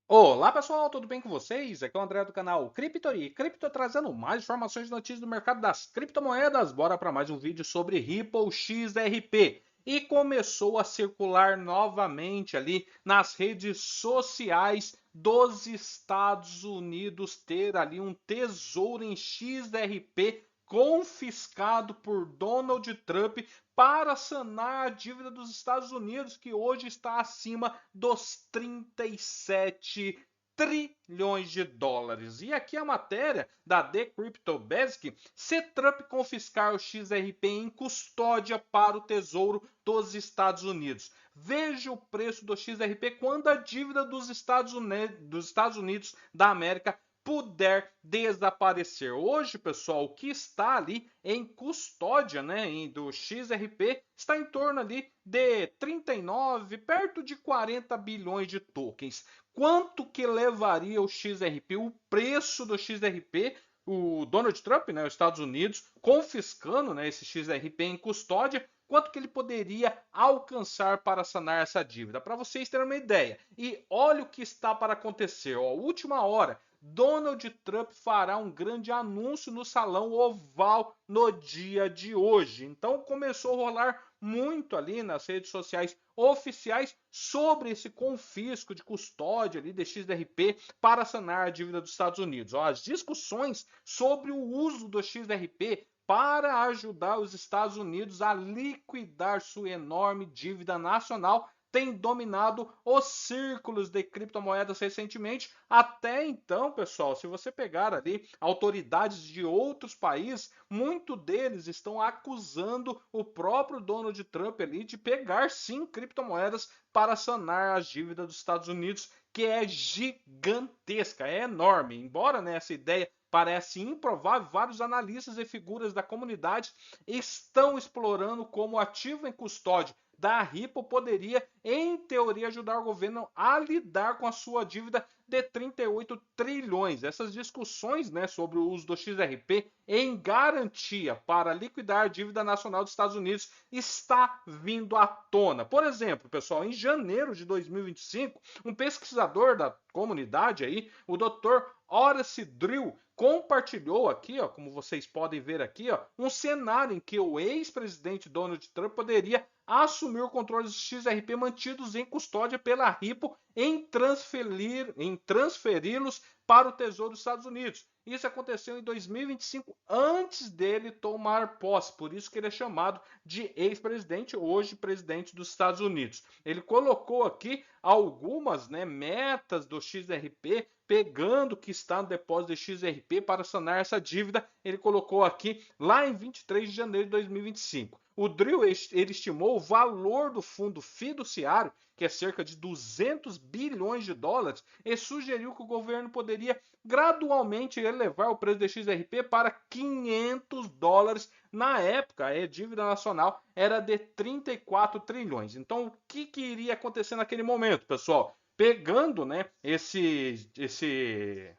Olá pessoal, tudo bem com vocês? Aqui é o André do canal Criptori, Cripto trazendo mais informações e notícias do mercado das criptomoedas. Bora para mais um vídeo sobre Ripple XRP. E começou a circular novamente ali nas redes sociais dos Estados Unidos ter ali um tesouro em XRP confiscado por Donald Trump para sanar a dívida dos Estados Unidos, que hoje está acima dos 37 trilhões de dólares. E aqui a matéria da The Crypto Basic: se Trump confiscar o XRP em custódia para o Tesouro dos Estados Unidos. Veja o preço do XRP quando a dívida dos Estados Unidos da América puder desaparecer. Hoje, pessoal, o que está ali em custódia, né, do XRP está em torno ali de 39, perto de 40 bilhões de tokens. Quanto que levaria o XRP, o preço do XRP, o Donald Trump, né, os Estados Unidos, confiscando, né, esse XRP em custódia, quanto que ele poderia alcançar para sanar essa dívida? Para vocês terem uma ideia. E olha o que está para acontecer. Ó, última hora, Donald Trump fará um grande anúncio no Salão Oval no dia de hoje. Então começou a rolar muito ali nas redes sociais oficiais sobre esse confisco de custódia ali de XRP para sanar a dívida dos Estados Unidos. Ó, as discussões sobre o uso do XRP para ajudar os Estados Unidos a liquidar sua enorme dívida nacional tem dominado os círculos de criptomoedas recentemente. Até então, pessoal, se você pegar ali autoridades de outros países, muitos deles estão acusando o próprio Donald Trump ali de pegar sim criptomoedas para sanar as dívidas dos Estados Unidos, que é gigantesca, é enorme. Embora, né, essa ideia parece improvável, vários analistas e figuras da comunidade estão explorando como ativo em custódia da Ripple poderia, em teoria, ajudar o governo a lidar com a sua dívida de 38 trilhões. Essas discussões, né, sobre o uso do XRP em garantia para liquidar a dívida nacional dos Estados Unidos está vindo à tona. Por exemplo, pessoal, em janeiro de 2025, um pesquisador da comunidade aí, o Dr. Horace Drill, compartilhou aqui, ó, como vocês podem ver aqui, ó, um cenário em que o ex-presidente Donald Trump poderia assumir o controle dos XRP mantidos em custódia pela Ripple em transferi-los para o Tesouro dos Estados Unidos. Isso aconteceu em 2025, antes dele tomar posse, por isso que ele é chamado de ex-presidente, hoje presidente dos Estados Unidos. Ele colocou aqui algumas, né, metas do XRP, pegando o que está no depósito de XRP para sanar essa dívida. Ele colocou aqui lá em 23 de janeiro de 2025. O Drill ele estimou o valor do fundo fiduciário, que é cerca de 200 bilhões de dólares, e sugeriu que o governo poderia gradualmente elevar o preço do XRP para 500 dólares. Na época, a dívida nacional era de 34 trilhões. Então, o que iria acontecer naquele momento, pessoal? Pegando, né, esse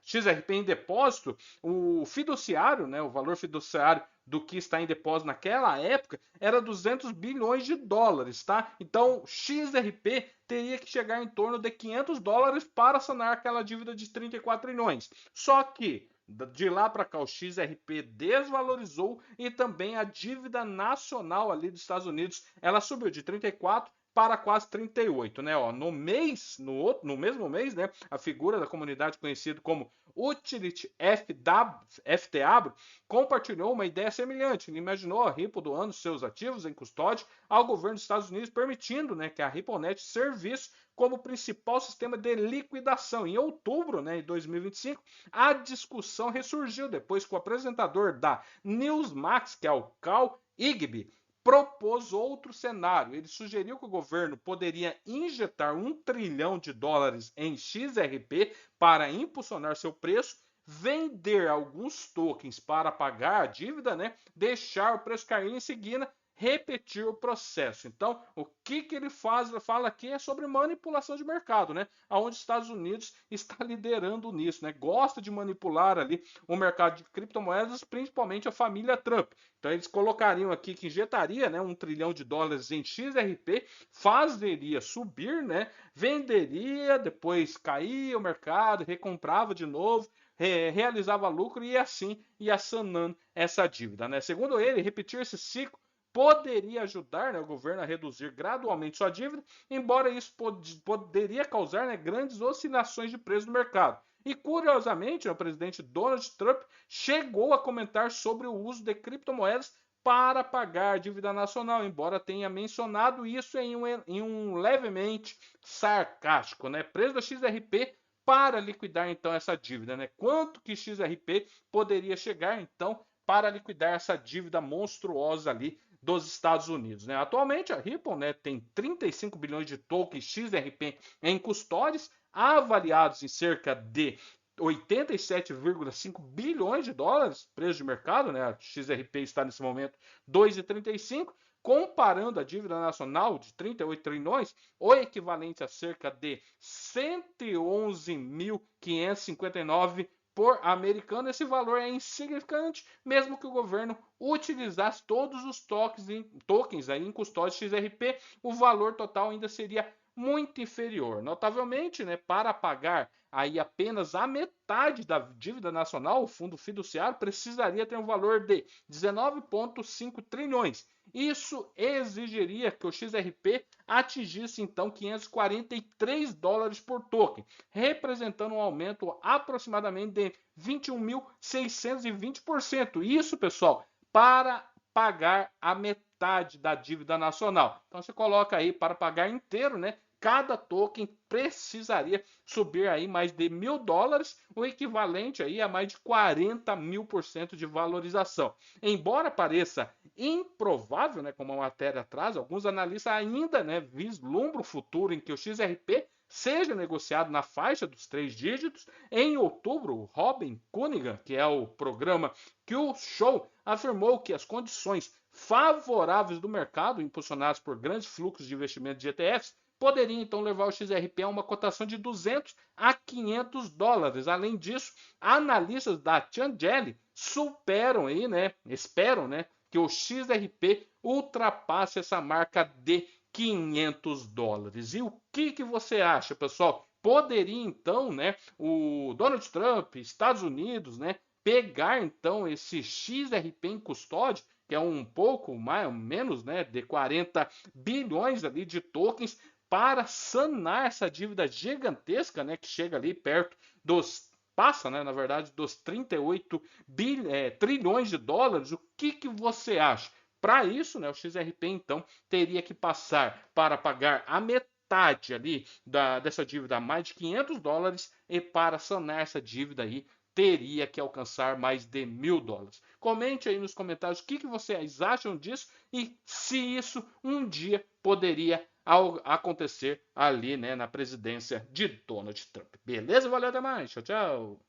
XRP em depósito, o fiduciário, né, o valor fiduciário do que está em depósito naquela época era 200 bilhões de dólares, tá? Então, XRP teria que chegar em torno de 500 dólares para sanar aquela dívida de 34 trilhões. Só que de lá para cá o XRP desvalorizou e também a dívida nacional ali dos Estados Unidos, ela subiu de 34 para quase 38, né? Ó, no mesmo mês, né, a figura da comunidade conhecida como Utility FTW compartilhou uma ideia semelhante. Ele imaginou a Ripple doando seus ativos em custódia ao governo dos Estados Unidos, permitindo, né, que a RippleNet servisse como principal sistema de liquidação. Em outubro, né, de 2025, a discussão ressurgiu depois que o apresentador da Newsmax, que é o Cal Igby, propôs outro cenário. Ele sugeriu que o governo poderia injetar 1 trilhão de dólares em XRP para impulsionar seu preço, vender alguns tokens para pagar a dívida, né? Deixar o preço cair em seguida repetir o processo. Então, o que ele fala aqui é sobre manipulação de mercado, né? Onde os Estados Unidos está liderando nisso, né? Gosta de manipular ali o mercado de criptomoedas, principalmente a família Trump. Então, eles colocariam aqui que injetaria, né, $1 trilhão em XRP, fazeria subir, né? Venderia, depois caía o mercado, recomprava de novo, realizava lucro e assim ia sanando essa dívida, né? Segundo ele, repetir esse ciclo poderia ajudar, né, o governo a reduzir gradualmente sua dívida, embora isso poderia causar, né, grandes oscilações de preço no mercado. E curiosamente, o presidente Donald Trump chegou a comentar sobre o uso de criptomoedas para pagar a dívida nacional, embora tenha mencionado isso em um levemente sarcástico, né? Preço da XRP para liquidar então essa dívida, né? Quanto que XRP poderia chegar então para liquidar essa dívida monstruosa ali dos Estados Unidos, né? Atualmente a Ripple, né, tem 35 bilhões de tokens XRP em custódias, avaliados em cerca de 87,5 bilhões de dólares, preço de mercado, né? A XRP está nesse momento 2,35, comparando a dívida nacional de 38 trilhões, o equivalente a cerca de 111.559 por americano. Esse valor é insignificante, mesmo que o governo utilizasse todos os tokens aí em custódia XRP, o valor total ainda seria muito inferior. Notavelmente, né, para pagar aí apenas a metade da dívida nacional, o fundo fiduciário precisaria ter um valor de 19,5 trilhões. Isso exigiria que o XRP atingisse então $543 por token, representando um aumento aproximadamente de 21.620%. Isso, pessoal, para pagar a metade da dívida nacional. Então você coloca aí para pagar inteiro, né? Cada token precisaria subir aí mais de $1.000, o equivalente aí a mais de 40.000% de valorização. Embora pareça improvável, né, como a matéria traz, alguns analistas ainda, né, vislumbram o futuro em que o XRP seja negociado na faixa dos 3 dígitos. Em outubro, Robin Cunningham, que é o programa Q-Show, afirmou que as condições favoráveis do mercado, impulsionadas por grandes fluxos de investimento de ETFs, poderia então levar o XRP a uma cotação de 200 a $500. Além disso, analistas da Changeli esperam, né, que o XRP ultrapasse essa marca de $500. E o que você acha, pessoal? Poderia então, né, o Donald Trump, Estados Unidos, né, pegar então esse XRP em custódia, que é um pouco mais ou menos, né, de 40 bilhões ali de tokens, para sanar essa dívida gigantesca, né, que chega ali perto passa, né, na verdade, dos 38 trilhões de dólares. O que você acha? Para isso, né, o XRP então teria que passar para pagar a metade ali dessa dívida a mais de $500, e para sanar essa dívida aí teria que alcançar mais de $1.000. Comente aí nos comentários o que vocês acham disso e se isso um dia poderia acontecer ali, né, na presidência de Donald Trump. Beleza? Valeu, até mais. Tchau, tchau.